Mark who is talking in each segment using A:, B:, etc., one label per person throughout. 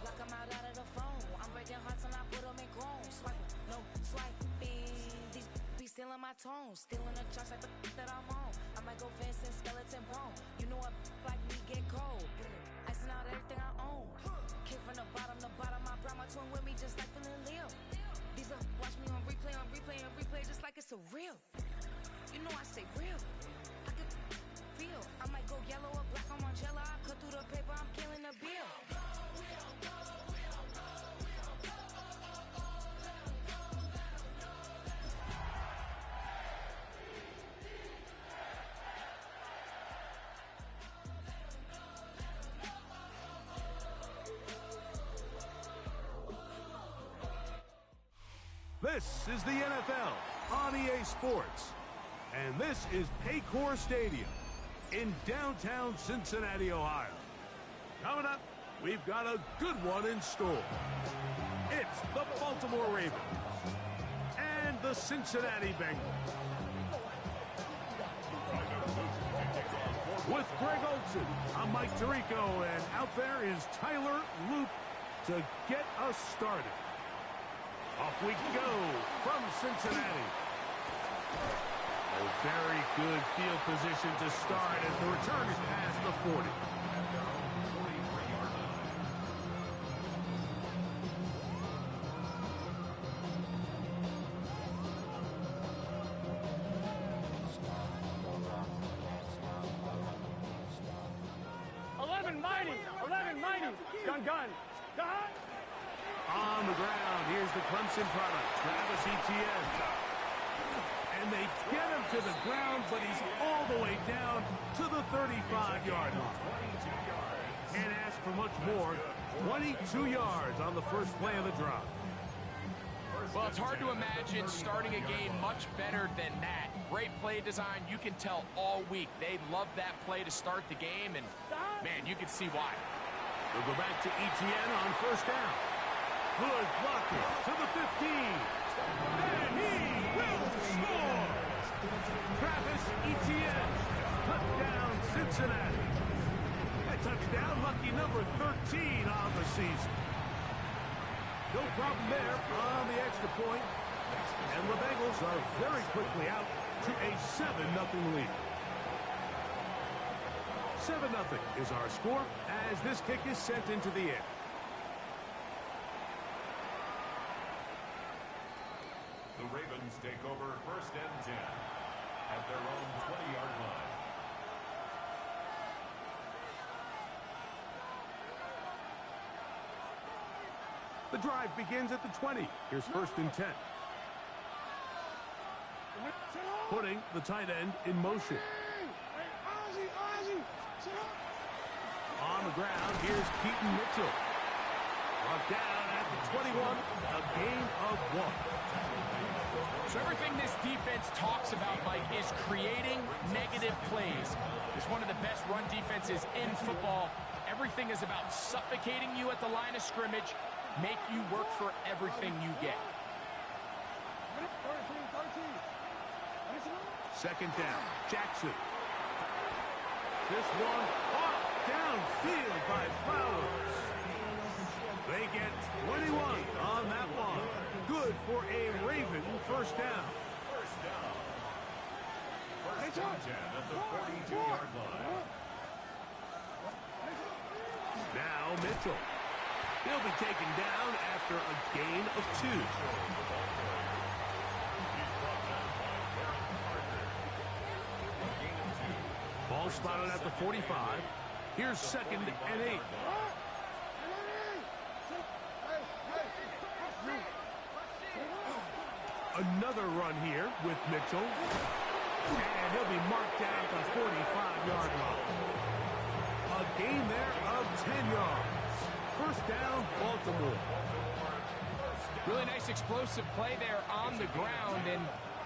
A: block them out of the phone. I'm breaking hearts and I put them in chrome. Swiping, no swiping. These be stealing my tones. Stealing the tracks like the that I'm on. I might go fence and skeleton bone. You know a like me get cold. Icing out everything I own. Kick from the bottom to bottom. I brought my twin with me just like feeling Leo. These up, watch me on replay just like it's a real. You know I stay real. I can feel. I might go yellow or black on Margiela. I cut through the paper, I'm killing the bill.
B: This is the NFL on EA Sports. And this is Paycor Stadium in downtown Cincinnati, Ohio. Coming up, we've got a good one in store. It's the Baltimore Ravens and the Cincinnati Bengals. With Greg Olsen, I'm Mike Tirico, and out there is Tyler Loop to get us started. Off we go from Cincinnati. A very good field position to start as the return is past the 40.
C: Gun.
B: On the ground, here's the Clemson product, Travis Etienne. And they get him to the ground, but he's all the way down to the 35-yard line. Can't ask for much more. 22 yards on the first play of the drive.
D: Well, it's hard to imagine starting a game much better than that. Great play design. You can tell all week they love that play to start the game, and, man, you can see why.
B: We'll go back to Etienne on first down. Good blocking to the 15. And he will score! Travis Etienne, touchdown Cincinnati. A touchdown, lucky number 13 on the season. No problem there on the extra point. And the Bengals are very quickly out to a 7-0 lead. 7-0 is our score as this kick is sent into the air.
E: The Ravens take over first and 10 at their own 20-yard line.
B: The drive begins at the 20. Here's first and 10. Putting the tight end in motion. On the ground, here's Keaton Mitchell. Brought down at the 21, a gain of 1.
D: So everything this defense talks about, Mike, is creating negative plays. It's one of the best run defenses in football. Everything is about suffocating you at the line of scrimmage, make you work for everything you get.
B: Second down, Jackson. This one off downfield by Flowers. They get 21 on that one. Good for a Raven first down.
E: First down. First and 10 at the 42-yard line.
B: Now Mitchell. He'll be taken down after a gain of 2. Ball spotted at the 45. Here's second and 8. Another run here with Mitchell. And he'll be marked down at the 45-yard line. A gain there of 10 yards. First down, Baltimore.
D: Really nice explosive play there on the ground. And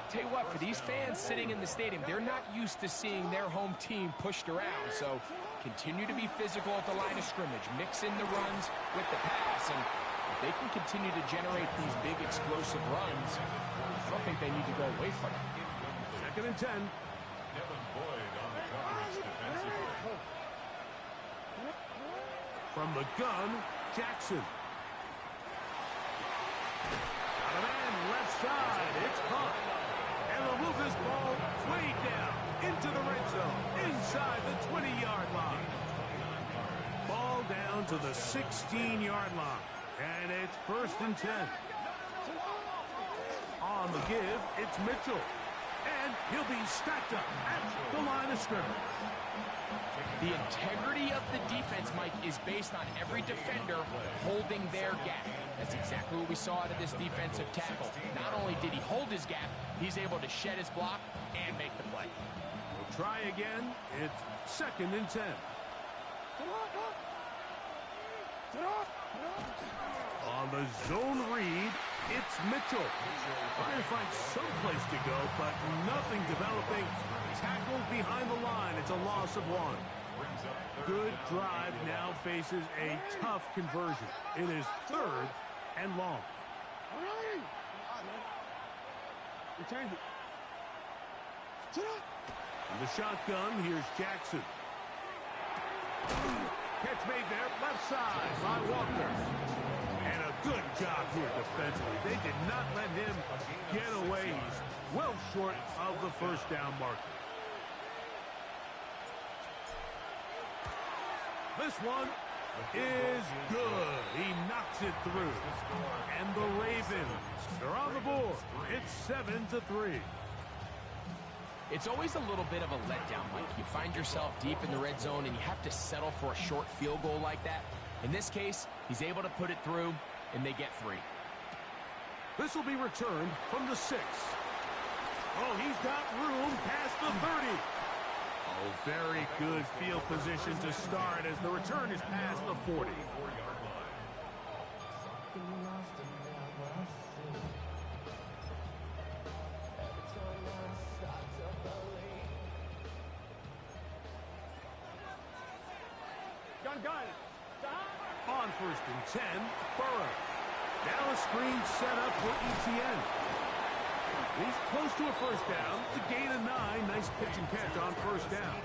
D: tell you what, for these fans sitting in the stadium, they're not used to seeing their home team pushed around. So continue to be physical at the line of scrimmage. Mix in the runs with the pass. And if they can continue to generate these big explosive runs, I don't think they need to go away from it.
B: Second and 10.
E: Devin Boyd on the coverage defensively.
B: From the gun, Jackson. Got a man left side. It's caught. And they'll move this ball way down into the red zone, inside the 20-yard line. Ball down to the 16-yard line. And it's 1st and 10. On the give, it's Mitchell. And he'll be stacked up at the line of scrimmage.
D: The integrity of the defense, Mike, is based on every defender holding their gap. That's exactly what we saw out of this defensive tackle. Not only did he hold his gap, he's able to shed his block and make the play.
B: We'll try again. It's 2nd and 10. On the zone read, it's Mitchell. Trying to find some place to go, but nothing developing. Tackled behind the line. It's a loss of 1. Good drive now faces a tough conversion. It is 3rd and long.
C: Return it.
B: In the shotgun, here's Jackson. Catch made there, left side by Walker. And a good job here defensively. They did not let him get away. He's well short of the 1st down marker. This one is good. He knocks it through. And the Ravens are on the board. It's 7-3.
D: It's always a little bit of a letdown, Mike. You find yourself deep in the red zone and you have to settle for a short field goal like that. In this case, he's able to put it through, and they get 3.
B: This will be returned from the 6. Oh, he's got room past the 30. Oh, very good field position to start as the return is past the 40.
C: Gun.
B: On 1st and 10, Burrow. Now a screen set up for Etienne. He's close to a 1st down. To gain a 9. Nice pitch and catch on 1st down.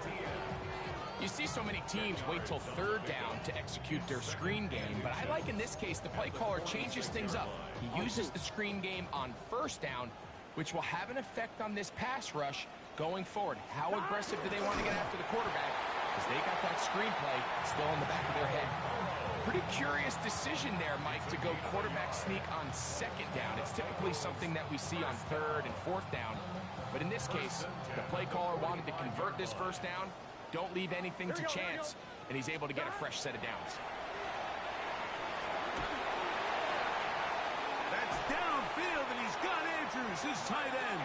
D: You see so many teams wait till 3rd down to execute their screen game, but I like in this case the play caller changes things up. He uses the screen game on 1st down, which will have an effect on this pass rush going forward. How aggressive do they want to get after the quarterback? Because they got that screenplay still in the back of their head. Pretty curious decision there, Mike, to go quarterback sneak on 2nd down. It's typically something that we see on 3rd and 4th down. But in this case, the play caller wanted to convert this 1st down. Don't leave anything to chance, and he's able to get a fresh set of downs.
B: That's downfield, and he's got Andrews, his tight end.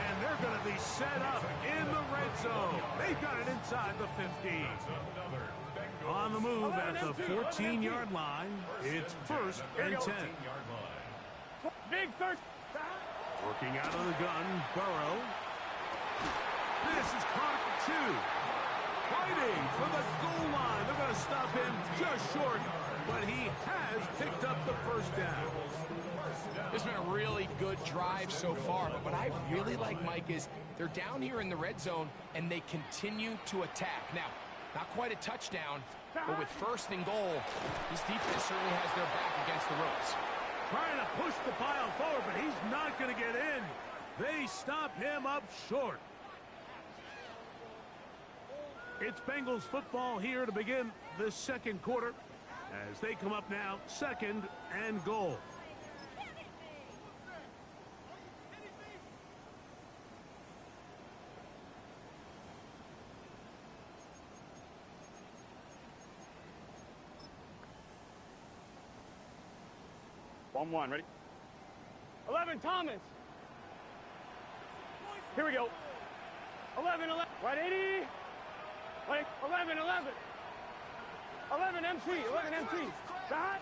B: And they're going to be set up in the red zone. They've got it inside the 15. On the move at the 14-yard line, it's 1st and 10.
C: Big 1st.
B: Working out of the gun, Burrow. This is caught at 2. Fighting for the goal line. They're going to stop him just short, but he has picked up the 1st down.
D: This has been a really good drive so far, but what I really like, Mike, is they're down here in the red zone, and they continue to attack. Now, not quite a touchdown, but with 1st and goal, this defense certainly has their back against the ropes.
B: Trying to push the pile forward, but he's not going to get in. They stop him up short. It's Bengals football here to begin the 2nd quarter as they come up now 2nd and goal.
C: One, ready? 11, Thomas. Here we go. 11. Right, 80. Wait, 11. 11 MC. That.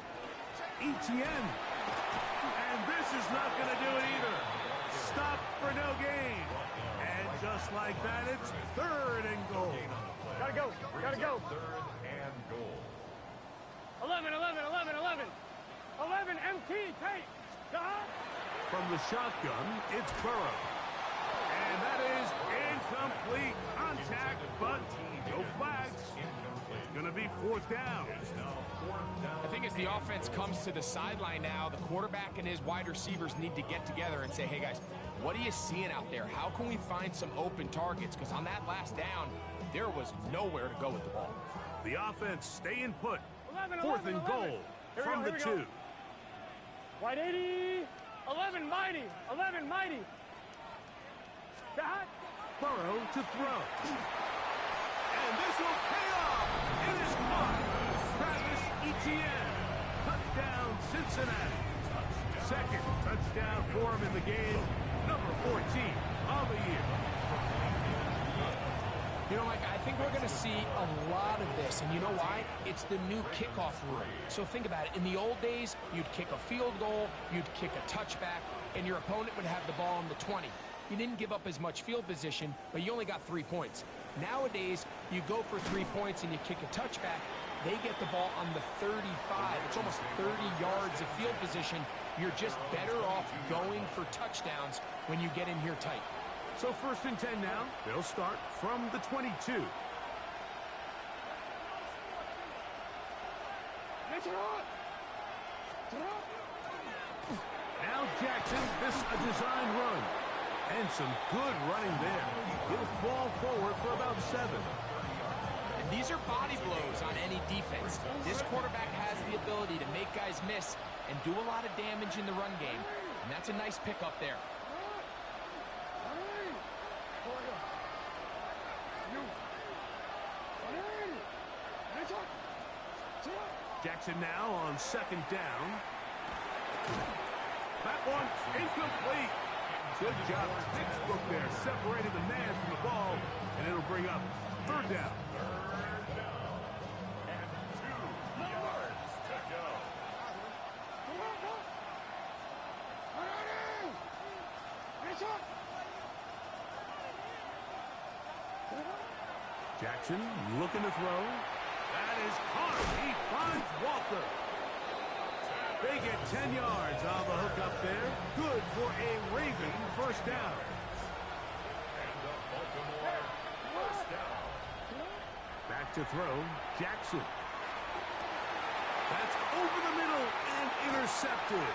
B: Etienne. And this is not going to do it either. Stop for no gain. And just like that, it's 3rd and goal.
C: Gotta go.
E: 3rd and goal.
C: 11. 11 MT, take.
B: From the shotgun, it's Burrow. And that is incomplete. Contact, but no flags. It's going to be fourth down.
D: I think as the offense comes to the sideline now, the quarterback and his wide receivers need to get together and say, hey, guys, what are you seeing out there? How can we find some open targets? Because on that last down, there was nowhere to go with the ball.
B: The offense staying put.
C: 11,
B: Fourth and
C: 11.
B: goal from the 2.
C: Wide 80. 11 mighty. 11 mighty. Back.
B: Burrow to throw. And this will pay off. It is caught. Travis Etienne. Touchdown, Cincinnati. Second touchdown for him in the game. Number 14 on the year.
D: You know, Mike, I think we're going to see a lot of this, and you know why? It's the new kickoff rule. So think about it. In the old days, you'd kick a field goal, you'd kick a touchback, and your opponent would have the ball on the 20. You didn't give up as much field position, but you only got 3 points. Nowadays, you go for 3 points and you kick a touchback, they get the ball on the 35. It's almost 30 yards of field position. You're just better off going for touchdowns when you get in here tight.
B: So first and 10 now. They'll start from the 22. Now Jackson, this a design run. And some good running there. He'll fall forward for about 7.
D: And these are body blows on any defense. This quarterback has the ability to make guys miss and do a lot of damage in the run game. And that's a nice pickup there.
B: Jackson now on second down. That one incomplete. Good job. Textbook there, separating the man from the ball, and it'll bring up third down.
E: And 2 yards to go.
B: Jackson looking to throw. That is caught. He finds Walker. They get 10 yards on the hook up there. Good for a Raven first down.
E: And the Baltimore first down.
B: Back to throw. Jackson. That's over the middle and intercepted.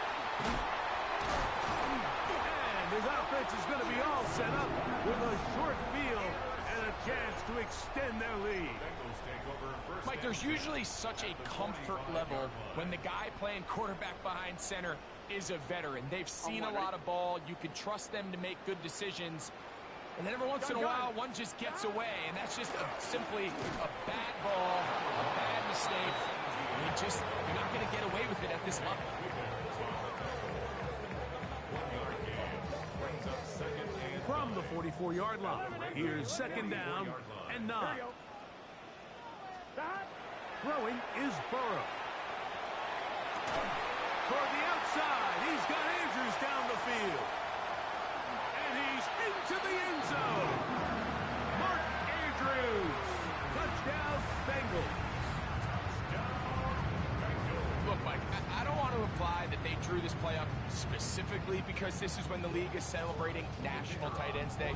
B: And his offense is going to be all set up with a short field and a chance to extend their lead.
E: Bengals take over first.
D: Mike, there's usually such a comfort level when the guy playing quarterback behind center is a veteran. They've seen a lot of ball. You can trust them to make good decisions. And then every once in a while, one just gets away, and that's just simply a bad ball, a bad mistake. You're not going to get away with it at this level.
B: From the 44-yard line, here's second down and 9. Throwing is Burrow. Toward the outside, he's got Andrews down the field. And he's into the end zone. Mark Andrews. Touchdown, Bengals.
D: Look, Mike, I don't want to imply that they drew this play up specifically because this is when the league is celebrating National Tight Ends Day.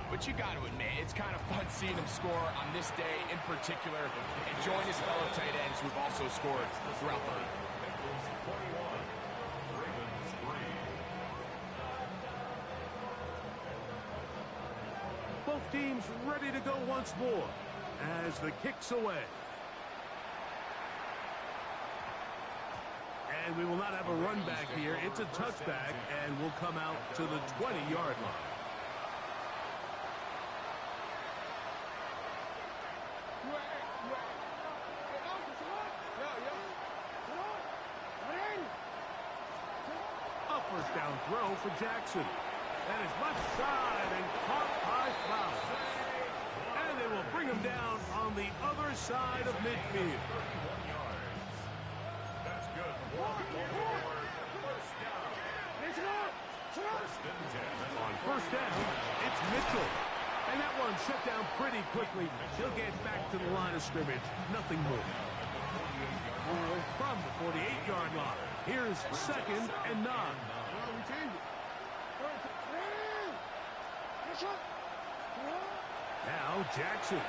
D: But you got to admit, it's kind of fun seeing him score on this day in particular and join his fellow tight ends who've also scored throughout the league.
B: Both teams ready to go once more as the kick's away. And we will not have a run back here. It's a touchback, and we'll come out to the 20-yard line. A first down throw for Jackson. And his left side and caught by Flowers. And they will bring him down on the other side of midfield.
E: That's good. First down. First and 10.
B: On first down, it's Mitchell. And that one shut down pretty quickly. He'll get back to the line of scrimmage. Nothing more. From the 48-yard line, here's second and 9. Now Jackson.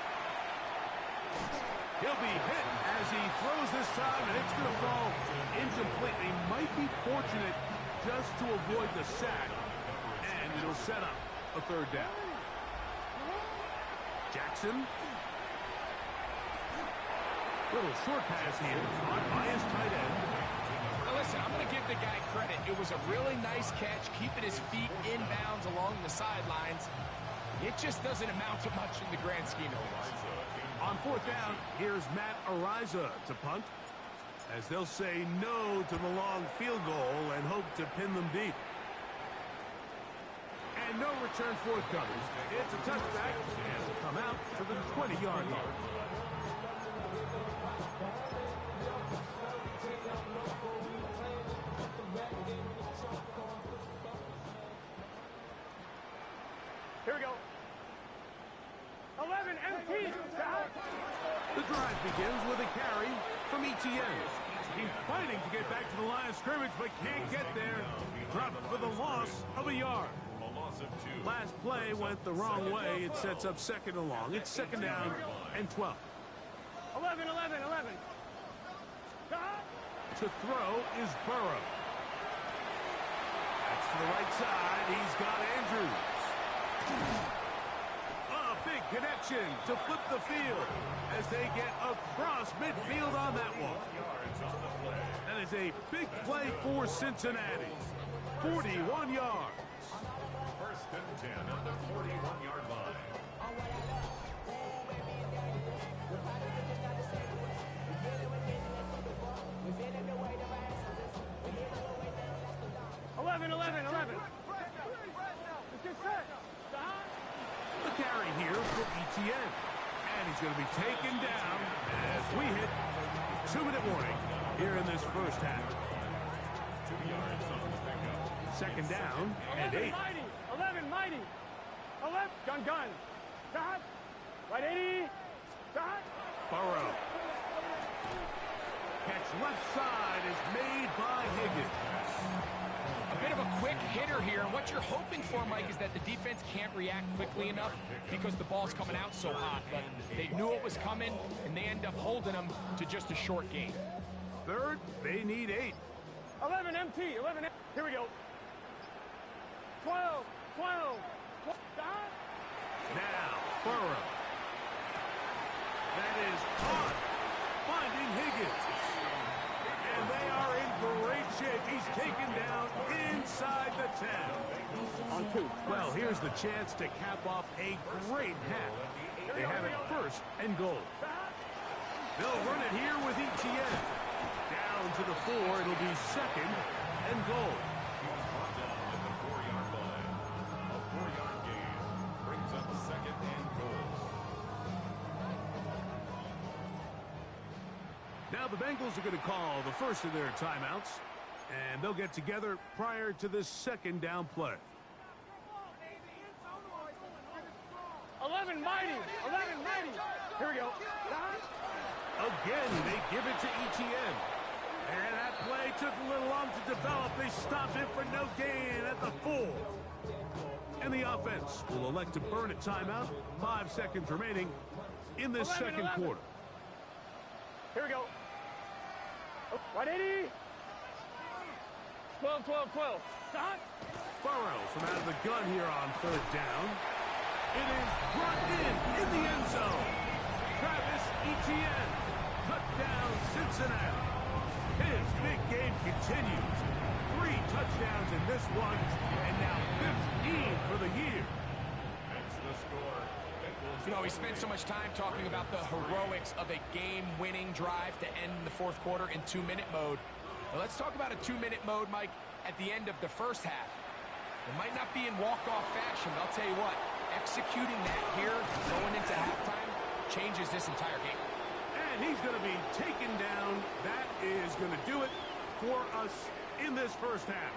B: He'll be hit as he throws this time, and it's going to fall incomplete. He might be fortunate just to avoid the sack, and it'll set up a third down. Jackson. Little short pass here, caught by his tight end.
D: Now listen, I'm going to give the guy credit. It was a really nice catch, keeping his feet inbounds along the sidelines. It just doesn't amount to much in the grand scheme of things.
B: On fourth down, here's Matt Araiza to punt, as they'll say no to the long field goal and hope to pin them deep. And no return forthcoming. It's a touchback, and will come out to the 20-yard line.
C: Here we go. 11 empty.
B: The drive begins with a carry from Etienne. He's fighting to get back to the line of scrimmage, but can't get there. Dropped for the loss of a yard. Last play went the wrong way. It sets up second and long. It's second down and 12.
C: 11.
B: To throw is Burrow. That's to the right side. He's got Andrews. A big connection to flip the field as they get across midfield on that one. That is a big play for Cincinnati. 41 yards.
E: First and 10 at the 41-yard line.
B: The carry here for Etienne. And he's going to be taken down as we hit 2-minute warning here in this first half.
E: 2 yards on the pickup.
B: Second down and 8.
C: 11 mighty. 11 gun. Dot. Right 80. Dot.
B: Burrow. Catch left side is made by Higgins.
D: A bit of a quick hitter here. And what you're hoping for, Mike, is that the defense can't react quickly enough because the ball's coming out so hot. But they knew it was coming, and they end up holding them to just a short gain.
B: Third, they need 8.
C: 11 MT. 11. Here we go. 12. Dot.
B: Now, Burrow. That is caught. Finding Higgins. And they are in great shape. He's taken down inside the 10.
C: On 2.
B: Well, here's the chance to cap off a great half. They have it first and goal. They'll run it here with Etienne. Down to the 4. It'll be second and goal.
E: He's brought down at the 4-yard line. A 4-yard gain brings up second and goal.
B: Now the Bengals are going to call the first of their timeouts, and they'll get together prior to this second down play.
C: 11 mighty. Here we go.
B: Again, they give it to Etienne. And that play took a little long to develop. They stopped it for no gain at the 4. And the offense will elect to burn a timeout. 5 seconds remaining in this
C: 11.
B: second quarter.
C: Here we go. Right 80. 12. Dot.
B: Burrow from out of the gun here on third down. It is brought in the end zone. Travis Etienne. Touchdown, Cincinnati. His big game continues. 3 touchdowns in this one, and now 15 for the year.
E: That's the score.
D: You know, we spent so much time talking about the heroics of a game-winning drive to end the fourth quarter in 2-minute mode. Well, let's talk about a 2-minute mode, Mike, at the end of the first half. It might not be in walk-off fashion, but I'll tell you what, executing that here, going into halftime, changes this entire game.
B: And he's going to be taken down. That is going to do it for us in this first half.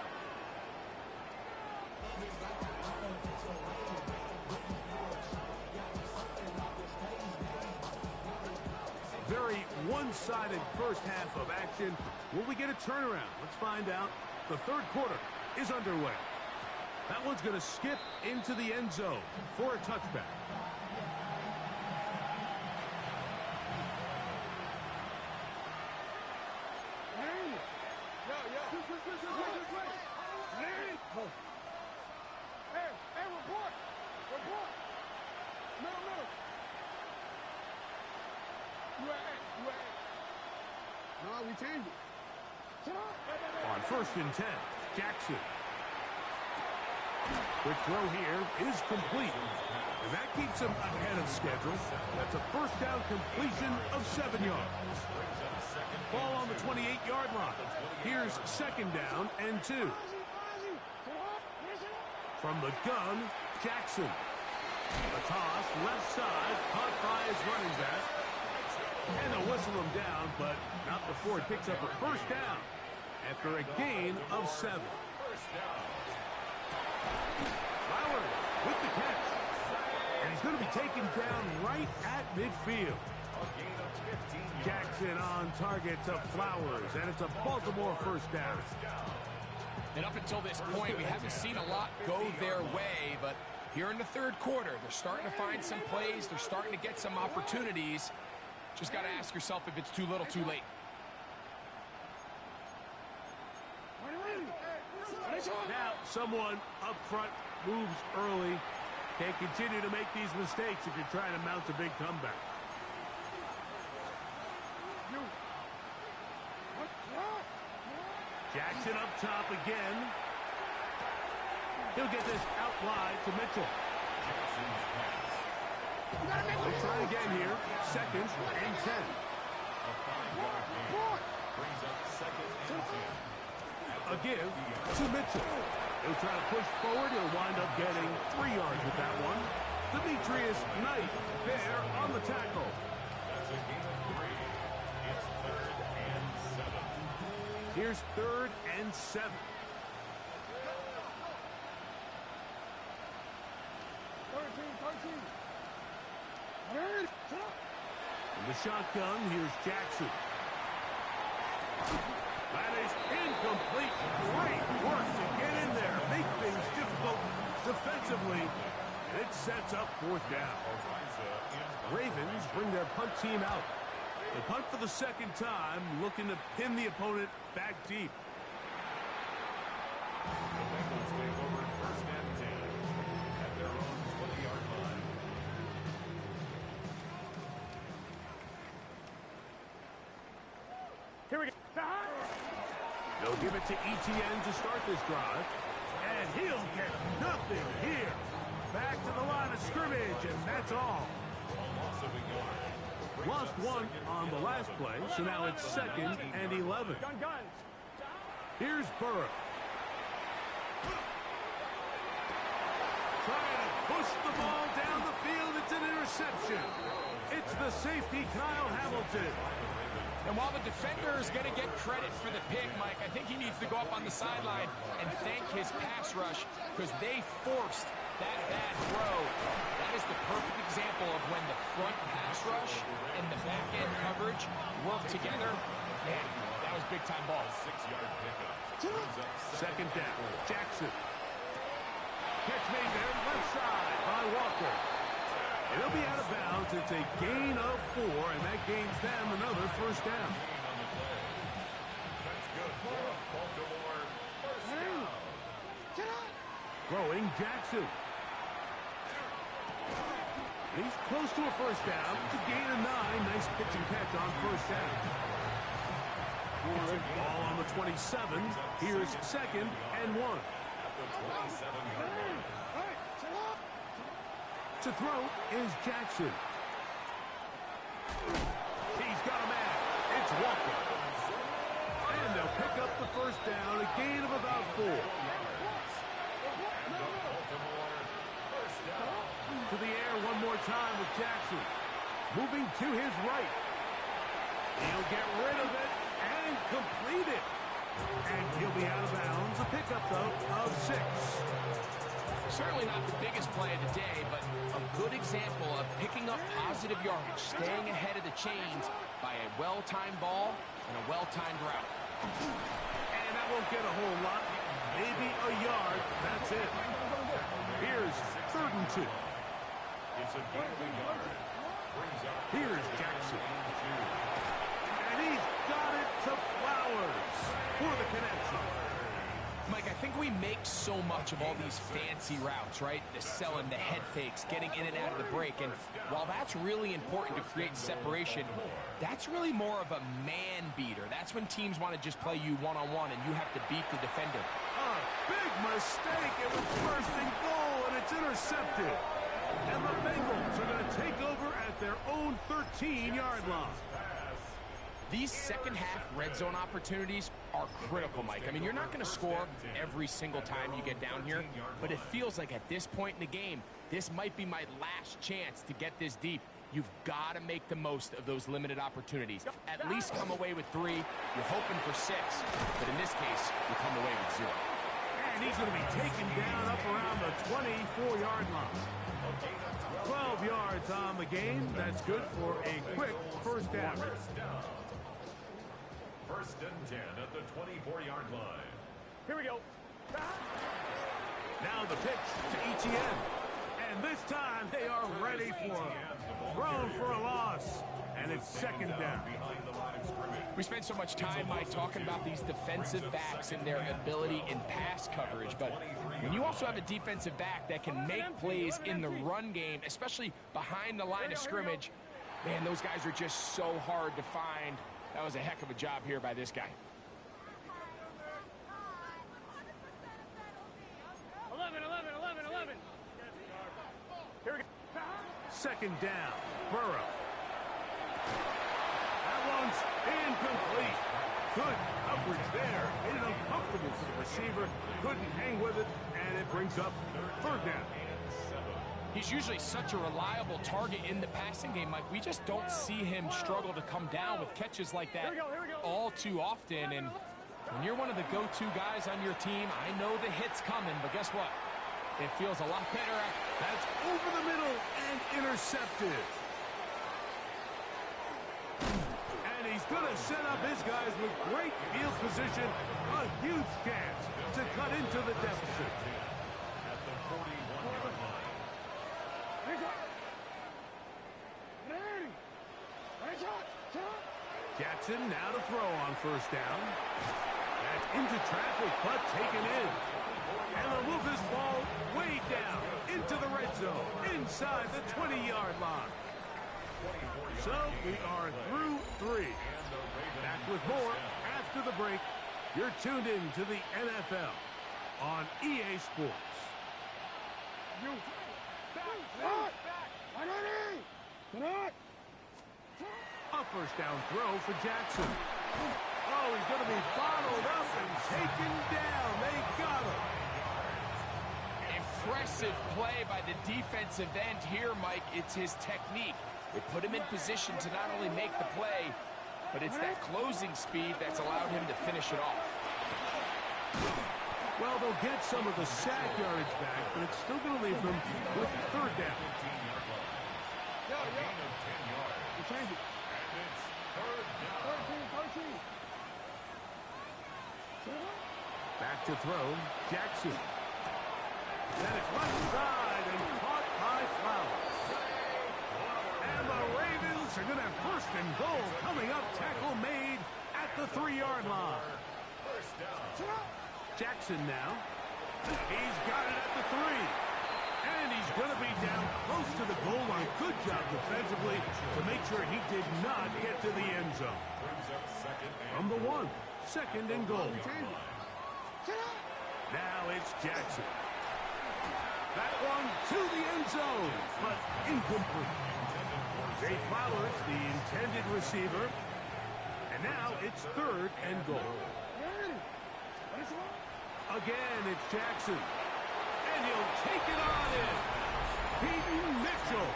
B: Very one-sided first half of action. Will we get a turnaround? Let's find out. The third quarter is underway. That one's going to skip into the end zone for a touchback.
C: Hey, report! Report! Middle. No, we changed it.
B: On 1st and 10, Jackson. Quick throw here is complete. And that keeps him ahead of schedule. That's a first down completion of 7 yards. Ball on the 28-yard line. Here's 2nd down and 2. From the gun, Jackson. A toss, left side, caught by his running back. And they'll whistle him down, but not before it picks up a first down after a gain of 7. Flowers with the catch. And he's going to be taken down right at midfield. Jackson on target to Flowers, and it's a Baltimore first down.
D: And up until this point, we haven't seen a lot go their way, but here in the 3rd quarter, they're starting to find some plays. They're starting to get some opportunities. Just got to ask yourself if it's too little, too late.
B: Now, someone up front moves early. Can't continue to make these mistakes if you're trying to mount a big comeback. Jackson up top again. He'll get this out wide to Mitchell. They'll try again here. 2nd and 10. A give to Mitchell. He'll try to push forward. He'll wind up getting 3 yards with that one. Demetrius Knight there on the tackle.
E: That's a gain of 3. It's 3rd and 7.
B: Here's 3rd and 7. In the shotgun, here's Jackson. That is incomplete. Great work to get in there, make things difficult defensively. And it sets up 4th down. Ravens bring their punt team out. They punt for the 2nd time, looking to pin the opponent back deep.
E: The Bengals take over 1st and 10 at their own 20-yard line.
C: Here we go.
B: They'll give it to Etienne to start this drive. And he'll get nothing here. Back to the line of scrimmage, and that's all.
E: Loss of a yard.
B: Lost 1 on the last play, so now it's 2nd and 11.
C: Gun.
B: Here's Burrow. Trying to push the ball down the field. It's an interception. It's the safety, Kyle Hamilton.
D: And while the defender is going to get credit for the pick, Mike, I think he needs to go up on the sideline and thank his pass rush because they forced that bad throw. That is the perfect example of when the front pass rush and the back end coverage work together. Man, that was big-time ball.
E: 6-yard pickup.
B: 2nd down, Jackson. Catch made there, left side by Walker. And he'll be out of bounds. It's a gain of 4, and that gains them another first down.
E: That's good. Baltimore first down.
B: Throwing Jackson. He's close to a first down. It's a gain of 9. Nice pitch and catch on first down. Ball on the 27. Here's 2nd and 1.
E: At the 27-yard line.
B: To throw is Jackson. He's got a man. It's Walker. And they'll pick up the first down, a gain of about 4. To the air one more time with Jackson. Moving to his right. He'll get rid of it and complete it. And he'll be out of bounds. A pickup, though, of 6.
D: Certainly not the biggest play of the day, but a good example of picking up positive yardage, staying ahead of the chains by a well-timed ball and a well-timed route.
B: And that won't get a whole lot. Maybe a yard. That's it. Here's 3rd and 2.
E: It's a gain of a yard. Brings up
B: Here's Jackson. And he's got it to Flowers for the connection.
D: Mike, I think we make so much of all these fancy routes, right? The selling, the head fakes, getting in and out of the break. And while that's really important to create separation, that's really more of a man beater. That's when teams want to just play you one-on-one and you have to beat the defender.
B: A big mistake. It was first and goal, and it's intercepted. And the Bengals are going to take over at their own 13-yard line.
D: These second-half red zone opportunities are critical, Mike. I mean, you're not going to score every single time you get down here, but it feels like at this point in the game, this might be my last chance to get this deep. You've got to make the most of those limited opportunities. At least come away with 3. You're hoping for 6, but in this case, you come away with 0.
B: And he's going to be taken down up around the 24-yard line. 12 yards on the game. That's good for a quick first down.
E: First and 10 at the 24-yard line.
C: Here we go.
B: Now the pitch to Etienne. And this time they are ready for him. Thrown for a loss. And it's second down.
D: We spent so much time, Mike, talking about these defensive backs and their ability in pass coverage. But when you also have a defensive back that can make plays in the run game, especially behind the line of scrimmage, man, those guys are just so hard to find. That was a heck of a job here by this guy.
C: 11. Here we go.
B: Second down. Burrow. That one's incomplete. Good coverage there. Made it uncomfortable for the receiver. Couldn't hang with it, and it brings up third down.
D: He's usually such a reliable target in the passing game, Mike. We just don't see him struggle to come down with catches like that all too often. And when you're one of the go-to guys on your team, I know the hit's coming, but guess what? It feels a lot better.
B: That's over the middle and intercepted. And he's going to set up his guys with great field position. A huge chance to cut into the deficit.
E: At the 41-yard line.
B: Jackson now to throw on first down. That's into traffic, but taken in. And they'll move this ball way down into the red zone, inside the 20-yard line. So we are through 3. Back with more after the break. You're tuned in to the NFL on EA Sports. A first down throw for Jackson. Oh, he's going to be bottled up and taken down. They got him.
D: Impressive play by the defensive end here, Mike. It's his technique. They put him in position to not only make the play, but it's that closing speed that's allowed him to finish it off.
B: Well, they'll get some of the sack yardage back, but it's still going to leave them with third down.
C: Change it.
B: Back to throw, Jackson. Then it's left side and caught by Flowers. And the Ravens are going to have first and goal coming up. Tackle made at the 3-yard line. Jackson now. He's got it at the 3. And he's going to be down close to the goal line. Good job defensively to make sure he did not get to the end zone. From the 1, second and goal. Now it's Jackson. That one to the end zone, but incomplete. Zay Flowers, the intended receiver. And now it's third and goal. Again, it's Jackson. And he'll take it on in. Peyton Mitchell.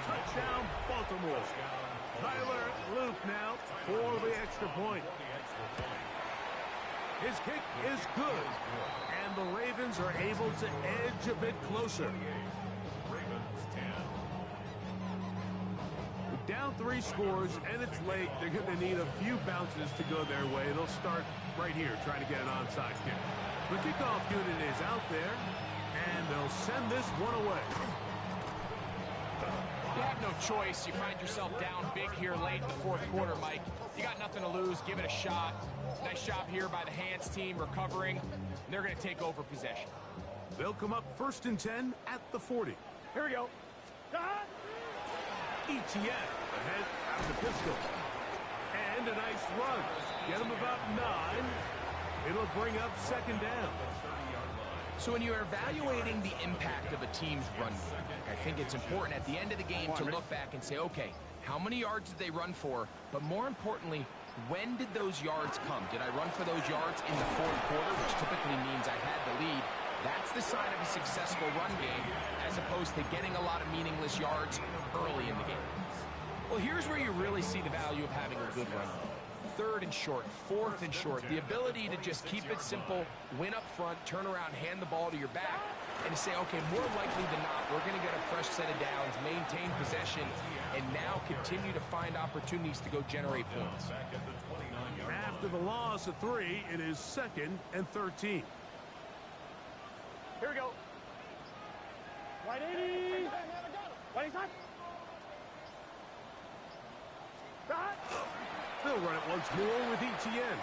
B: Touchdown, Baltimore. Tyler Luke now for the extra point. His kick is good. And the Ravens are able to edge a bit closer. Down 3 scores, and it's late. They're going to need a few bounces to go their way. They'll start right here trying to get an onside kick. The kickoff unit is out there, and they'll send this one away.
D: You have no choice. You find yourself down big here late in the 4th quarter, Mike. You got nothing to lose. Give it a shot. Nice job here by the Hands team recovering. They're going to take over possession.
B: They'll come up 1st and 10 at the 40.
C: Here we go.
B: Etienne ahead out of the pistol. And a nice run. Get him about 9. It'll bring up 2nd down.
D: So when you're evaluating the impact of a team's run game, I think it's important at the end of the game to look back and say, okay, how many yards did they run for? But more importantly, when did those yards come? Did I run for those yards in the 4th quarter, which typically means I had the lead? That's the sign of a successful run game, as opposed to getting a lot of meaningless yards early in the game. Well, here's where you really see the value of having a good run game. 3rd and short, 4th and short, the ability to just keep it simple, win up front, turn around, hand the ball to your back, and to say, okay, more likely than not, we're going to get a fresh set of downs, maintain possession, and now continue to find opportunities to go generate points.
B: After the loss of 3, it is 2nd and 13.
C: Here we go. Right 80. Right side.
B: They'll run it once more with Etienne.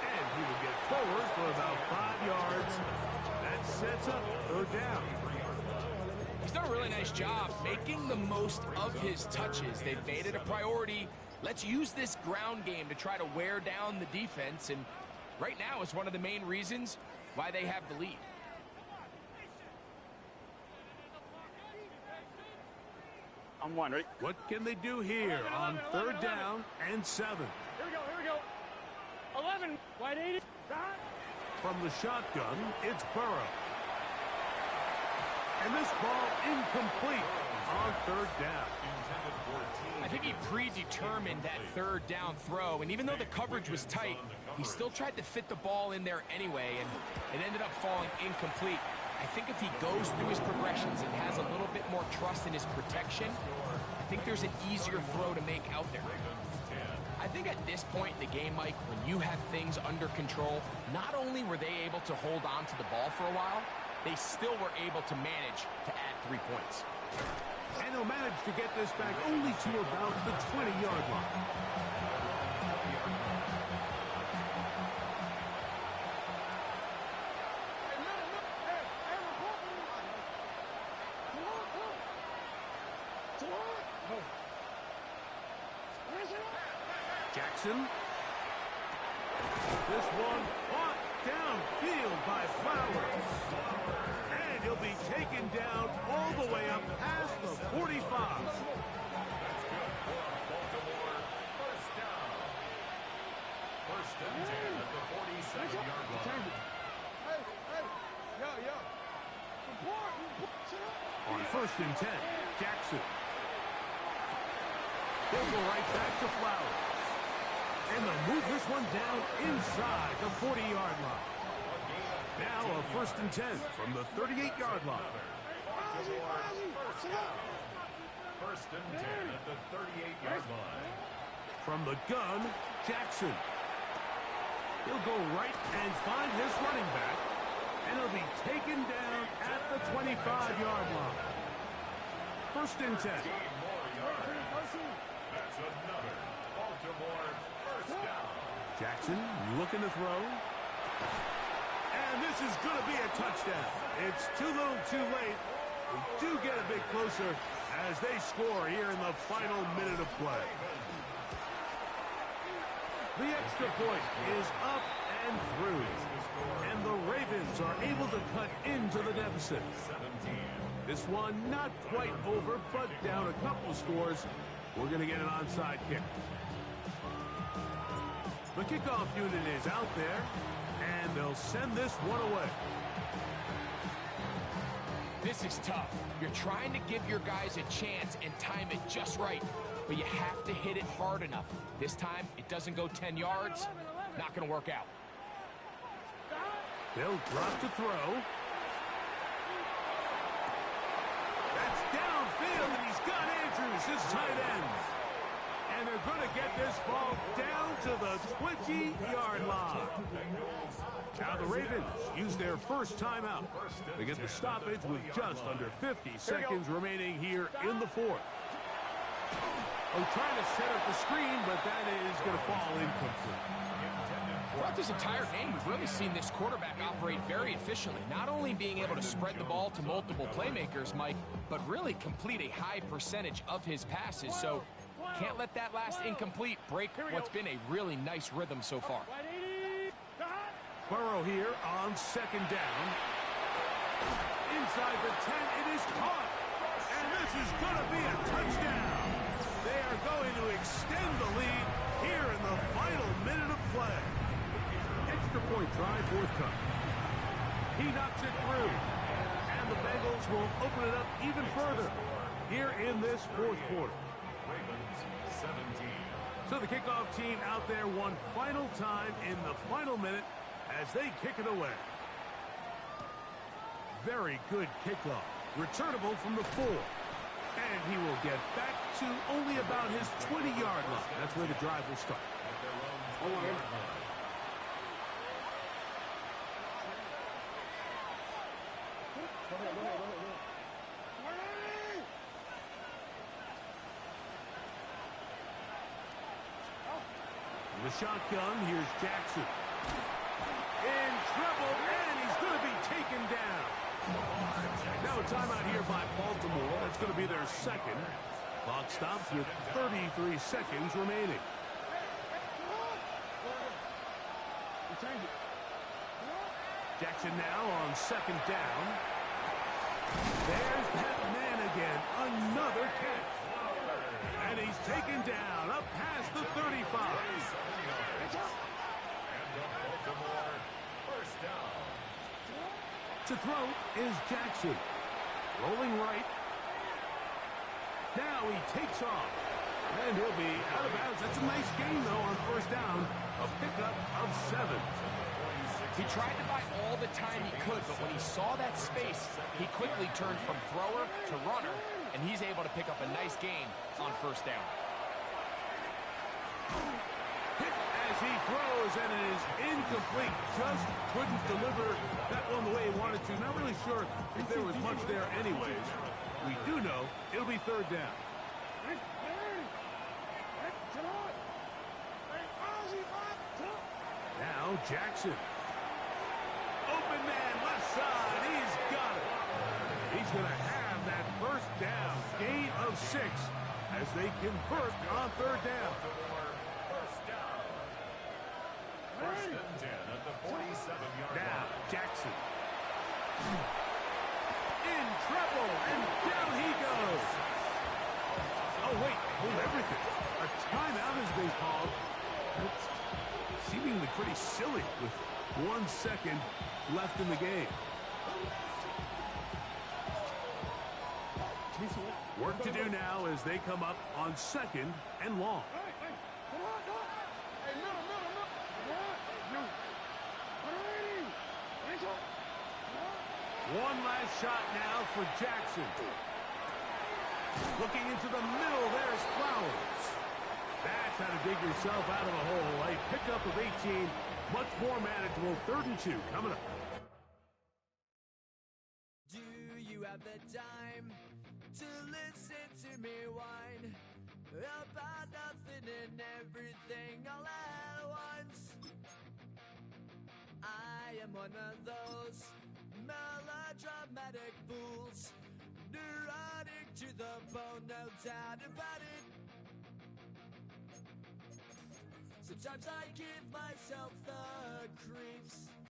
B: And he will get forward for about 5 yards. That sets up 3rd down.
D: He's done a really nice job making the most of his touches. They've made it a priority. Let's use this ground game to try to wear down the defense. And right now is one of the main reasons why they have the lead.
C: I'm 1, ready?
B: What can they do here on 3rd down and 7?
C: Here we go, here we go. 11, wide 80.
B: From the shotgun, it's Burrow. And this ball incomplete on 3rd down.
D: I think he predetermined that 3rd down throw, and even though the coverage was tight, he still tried to fit the ball in there anyway, and it ended up falling incomplete. I think if he goes through his progressions and has a little bit more trust in his protection, I think there's an easier throw to make out there. I think at this point in the game, Mike, when you have things under control, not only were they able to hold on to the ball for a while, they still were able to manage to add 3 points.
B: And they'll manage to get this back only to about the 20-yard line. Jackson. This one caught downfield by Flowers. And he'll be taken down all the way up past the 45.
E: First and 10 at the 47-yard line.
B: On 1st and 10, Jackson. He'll go right back to Flowers. And they'll move this one down inside the 40-yard line. Now a 1st and 10 from the 38-yard line.
E: First and 10 at the 38-yard line.
B: From the gun, Jackson. He'll go right and find his running back. And he'll be taken down at the 25-yard line. 1st and 10.
E: That's another Baltimore first down.
B: Jackson looking to throw. And this is going to be a touchdown. It's too little too late. We do get a bit closer as they score here in the final minute of play. The extra point is up and through. And the Ravens are able to cut into the deficit. This one not quite over, but down a couple of scores. We're going to get an onside kick. The kickoff unit is out there, and they'll send this one away.
D: This is tough. You're trying to give your guys a chance and time it just right, but you have to hit it hard enough. This time, it doesn't go 10 yards. Not going to work out.
B: They'll drop to throw. That's downfield, and he's got Andrews, his tight end. And they're going to get this ball down to the 20-yard line. Now the Ravens use their first timeout. They get the stoppage with just under 50 seconds remaining here in the 4th. Oh, trying to set up the screen, but that is going to fall incomplete.
D: Throughout this entire game, we've really seen this quarterback operate very efficiently, not only being able to spread the ball to multiple playmakers, Mike, but really complete a high percentage of his passes. So can't let that last incomplete break what's been a really nice rhythm so far.
B: Burrow here on second down. Inside the 10, it is caught. And this is going to be a touchdown. They are going to extend the lead here in the final minute of play. Extra point try forthcoming. He knocks it through. And the Bengals will open it up even further here in this fourth quarter.
E: Ravens 17.
B: So the kickoff team out there one final time in the final minute as they kick it away. Very good kickoff. Returnable from the 4. And he will get back to only about his 20-yard line. That's where the drive will start.
E: At their own 20-yard line.
B: The shotgun, here's Jackson. In trouble, and he's going to be taken down. Now a timeout here by Baltimore. That's going to be their second. Clock stops with 33 seconds remaining. Jackson now on second down. There's that man again. Another catch. And he's taken down up past the 35.
E: Baltimore first down.
B: To throw is Jackson. Rolling right. Now he takes off. And he'll be out of bounds. That's a nice gain, though, on first down. A pickup of 7.
D: He tried to buy all the time he could, but when he saw that space, he quickly turned from thrower to runner, and he's able to pick up a nice gain on first down.
B: Hit as he throws, and it is incomplete. Just couldn't deliver that one the way he wanted to. Not really sure if there was much there anyways. We do know it'll be third down. Now Jackson. Open man, left side. He's got it. He's going to have that first down. Gain of 6 as they convert on third down.
E: First down. First and 10 at the 47-yard line.
B: Now Jackson. In trouble, and down he goes. Oh, wait, hold everything. A timeout has been called. That's seemingly pretty silly with 1 second left in the game. Work to do now as they come up on second and long. One last shot now for Jackson. Looking into the middle, there's Flowers. That's how to dig yourself out of a hole. A pickup of 18, much more manageable. 3rd and 2 coming up.
F: Do you have the time to listen to me whine about nothing and everything all at once? I am one of those melodramatic fools, neurotic to the bone, no doubt about it. Sometimes I give myself